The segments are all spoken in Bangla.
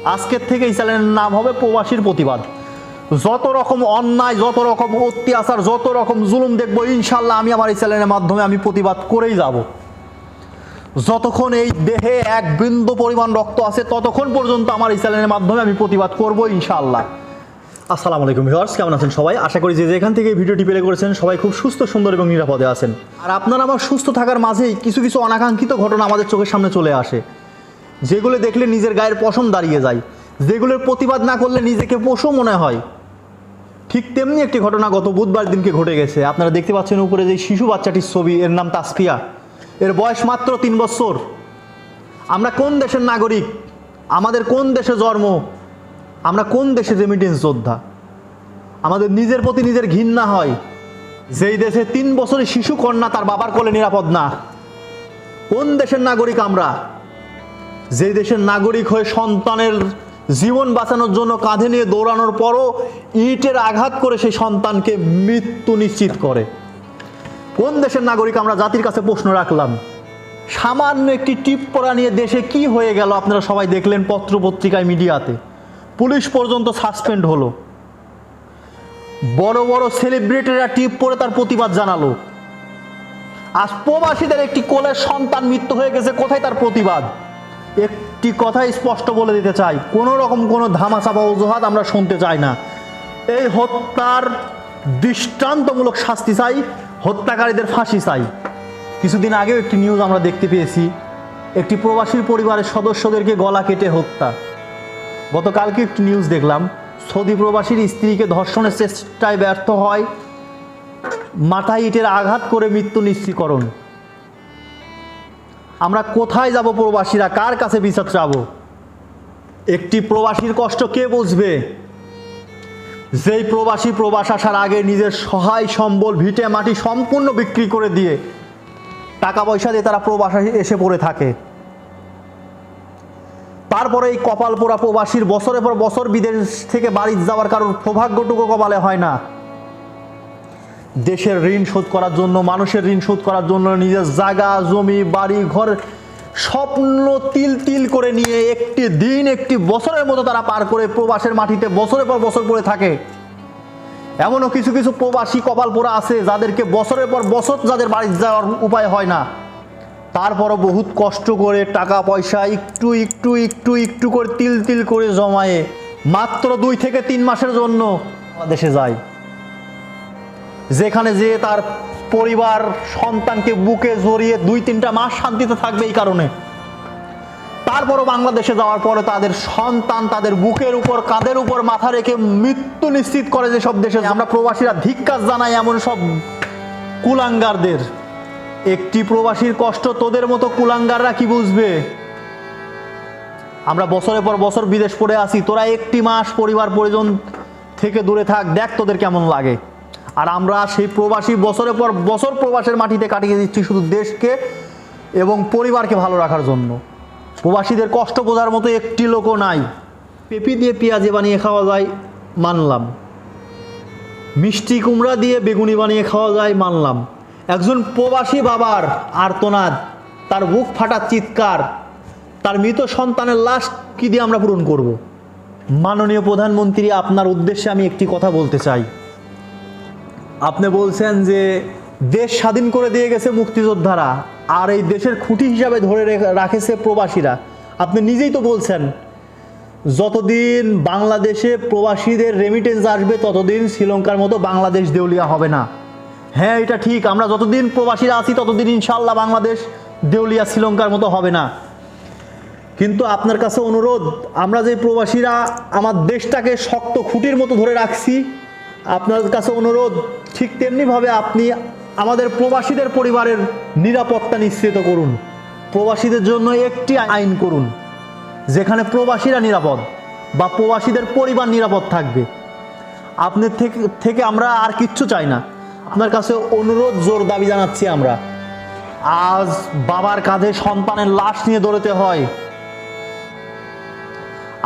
আজকের থেকে এই চ্যানেলের নাম হবে প্রবাসীর প্রতিবাদ। যত রকম অন্যায়, যত রকম অত্যাচার, যত রকম জুলুম দেখবো, ইনশাল্লাহ আমি আমার এই চ্যানেলের মাধ্যমে আমি প্রতিবাদ করেই যাব। যতক্ষণ এই দেহে এক বিন্দু পরিমাণ রক্ত আছে ততক্ষণ পর্যন্ত আমার এই চ্যানেলের মাধ্যমে আমি প্রতিবাদ করব ইনশাআল্লাহ। আসসালামু আলাইকুম ভিউয়ার্স, কেমন আছেন সবাই? আশা করি যে যেখান থেকে এই ভিডিওটি প্লে করেছেন সবাই খুব সুস্থ, সুন্দর এবং নিরাপদে আছেন। আর আপনারা আমার সুস্থ থাকার মাঝেই কিছু কিছু অনাকাঙ্ক্ষিত ঘটনা আমাদের চোখের সামনে চলে আসে, যেগুলো দেখলে নিজের গায়ের পশম দাঁড়িয়ে যায়, যেগুলোর প্রতিবাদ না করলে নিজেকে পশু মনে হয়। ঠিক তেমনি একটি ঘটনা গত বুধবার দিনকে ঘটে গেছে। আপনারা দেখতে পাচ্ছেন উপরে যে শিশু বাচ্চাটির ছবি, এর নাম তাসফিয়া, এর বয়স মাত্র 3 বছর। আমরা কোন দেশের নাগরিক? আমাদের কোন দেশে জন্ম? আমরা কোন দেশের রেমিটেন্স যোদ্ধা? আমাদের নিজের প্রতি নিজের ঘৃণা হয়। যেই দেশে 3 বছরের শিশু কন্যা তার বাবার কোলে নিরাপদ না। কোন দেশের নাগরিক আমরা? যেই দেশের নাগরিক হয়ে সন্তানের জীবন বাঁচানোর জন্য কাঁধে নিয়ে দৌড়ানোর পরও ইটের আঘাত করে সেই সন্তানকে মৃত্যু নিশ্চিত করে। কোন দেশের নাগরিক আমরা? জাতির কাছে প্রশ্ন রাখলাম। সামান্য একটি টিপ পড়া নিয়ে দেশে কি হয়ে গেল আপনারা সবাই দেখলেন, পত্র পত্রিকায়, মিডিয়াতে। পুলিশ পর্যন্ত সাসপেন্ড হলো। বড় বড় সেলিব্রিটিরা টিপ পরে তার প্রতিবাদ জানালো। আজ প্রবাসীদের একটি কোলের সন্তান মৃত্যু হয়ে গেছে, কোথায় তার প্রতিবাদ? একটি কথাই স্পষ্ট বলে দিতে চাই, কোনো রকম কোনো ধামাচাপা অজুহাত আমরা শুনতে চাই না। এই হত্যার দৃষ্টান্তমূলক শাস্তি চাই, হত্যাকারীদের ফাঁসি চাই। কিছুদিন আগেও একটি নিউজ আমরা দেখতে পেয়েছি, একটি প্রবাসীর পরিবারের সদস্যদেরকে গলা কেটে হত্যা। গতকালকে একটি নিউজ দেখলাম, সৌদি প্রবাসীর স্ত্রীকে ধর্ষণের চেষ্টায় ব্যর্থ হয়, মাথায় ইটের আঘাত করে মৃত্যু নিশ্চিতকরণ। আমরা কোথায় যাব প্রবাসীরা? কার কাছে বিচার চাবো? একটি প্রবাসীর কষ্ট কে বুঝবে? যেই প্রবাসী প্রবাস আসার আগে নিজের সহায় সম্বল, ভিটে মাটি সম্পূর্ণ বিক্রি করে দিয়ে টাকা পয়সা দিয়ে তারা প্রবাসে এসে পড়ে থাকে। তারপরে এই কপাল পোড়া প্রবাসীর বছরের পর বছর বিদেশ থেকে বাড়ি যাওয়ার কারোর সৌভাগ্যটুকু কপালে হয় না। দেশের ঋণ শোধ করার জন্য, মানুষের ঋণ শোধ করার জন্য নিজের জায়গা, জমি, বাড়ি, ঘর স্বপ্ন তিল তিল করে নিয়ে একটি দিন, একটি বছরের মতো তারা পার করে প্রবাসের মাটিতে বছরের পর বছর পড়ে থাকে। এমনও কিছু কিছু প্রবাসী কপাল পোড়া আছে যাদেরকে বছরের পর বছর যাদের বাড়ি যাওয়ার উপায় হয় না, তারপরও বহুত কষ্ট করে টাকা পয়সা একটু একটু একটু একটু করে তিল তিল করে জমায়ে মাত্র 2 থেকে 3 মাসের জন্য দেশে যায়, যেখানে যে তার পরিবার সন্তানকে বুকে জড়িয়ে 2-3টা মাস শান্তিতে থাকবে। এই কারণে তারপরও বাংলাদেশে যাওয়ার পরে তাদের সন্তান তাদের বুকের উপর, কাঁধের উপর মাথা রেখে মৃত্যু নিশ্চিত করে যেসব দেশে। আমরা প্রবাসীরা ধিক্কার জানাই এমন সব কুলাঙ্গারদের। একটি প্রবাসীর কষ্ট তোদের মতো কুলাঙ্গাররা কি বুঝবে? আমরা বছরের পর বছর বিদেশ পড়ে আসি, তোরা একটি মাস পরিবার পরিজন থেকে দূরে থাক, দেখ তোদের কেমন লাগে। আর আমরা সেই প্রবাসী বছরের পর বছর প্রবাসের মাটিতে কাটিয়ে দিচ্ছি শুধু দেশকে এবং পরিবারকে ভালো রাখার জন্য। প্রবাসীদের কষ্ট বোঝার মতো একটি লোকও নাই। পেঁপি দিয়ে পেঁয়াজি বানিয়ে খাওয়া যায়, মানলাম। মিষ্টি কুমড়া দিয়ে বেগুনি বানিয়ে খাওয়া যায়, মানলাম। একজন প্রবাসী বাবার আর্তনাদ, তার বুক ফাটার চিৎকার, তার মৃত সন্তানের লাশ কি দিয়ে আমরা পূরণ করব? মাননীয় প্রধানমন্ত্রী, আপনার উদ্দেশ্যে আমি একটি কথা বলতে চাই। আপনি বলছেন যে দেশ স্বাধীন করে দিয়ে গেছে মুক্তিযোদ্ধারা, আর এই দেশের খুঁটি হিসাবে ধরে রাখেছে প্রবাসীরা। আপনি নিজেই তো বলছেন যতদিন বাংলাদেশে প্রবাসীদের রেমিটেন্স আসবে ততদিন শ্রীলঙ্কার মতো বাংলাদেশ দেউলিয়া হবে না। হ্যাঁ, এটা ঠিক। আমরা যতদিন প্রবাসীরা আছি ততদিন ইনশাল্লাহ বাংলাদেশ দেউলিয়া শ্রীলঙ্কার মতো হবে না। কিন্তু আপনার কাছে অনুরোধ, আমরা যে প্রবাসীরা আমার দেশটাকে শক্ত খুঁটির মতো ধরে রাখছি, আপনার কাছে অনুরোধ ঠিক তেমনিভাবে আপনি আমাদের প্রবাসীদের পরিবারের নিরাপত্তা নিশ্চিত করুন। প্রবাসীদের জন্য একটি আইন করুন যেখানে প্রবাসীরা নিরাপদ বা প্রবাসীদের পরিবার নিরাপদ থাকবে। আপনার থেকে আমরা আর কিচ্ছু চাই না। আপনার কাছে অনুরোধ, জোর দাবি জানাচ্ছি আমরা। আজ বাবার কাঁধে সন্তানের লাশ নিয়ে দৌড়াতে হয়।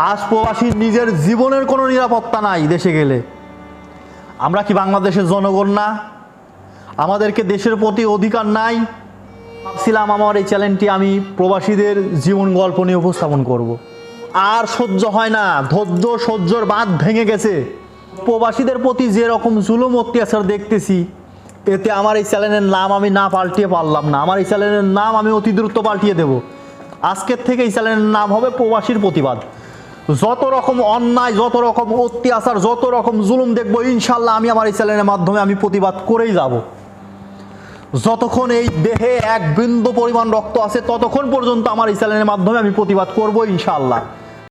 আজ প্রবাসীর নিজের জীবনের কোনো নিরাপত্তা নাই দেশে গেলে। আমরা কি বাংলাদেশের জনগণ না? আমাদেরকে দেশের প্রতি অধিকার নাই? ভাবছিলাম আমার এই চ্যানেলটি আমি প্রবাসীদের জীবন গল্প নিয়ে উপস্থাপন করব। আর সহ্য হয় না, ধৈর্য সহ্যর বাঁধ ভেঙে গেছে। প্রবাসীদের প্রতি যে রকম জুলুম অত্যাচার দেখতেছি, এতে আমার এই চ্যানেলের নাম আমি না পাল্টিয়ে পারলাম না। আমার এই চ্যানেলের নাম আমি অতি দ্রুত পাল্টিয়ে দেব। আজকের থেকে এই চ্যানেলের নাম হবে প্রবাসীর প্রতিবাদ। যত রকম অন্যায়, যত রকম অত্যাচার, যত রকম জুলুম দেখবো, ইনশাল্লাহ আমি আমার এই চ্যানেলের মাধ্যমে আমি প্রতিবাদ করেই যাব। যতক্ষণ এই দেহে এক বিন্দু পরিমাণ রক্ত আছে ততক্ষণ পর্যন্ত আমার এই চ্যানেলের মাধ্যমে আমি প্রতিবাদ করব ইনশাআল্লাহ।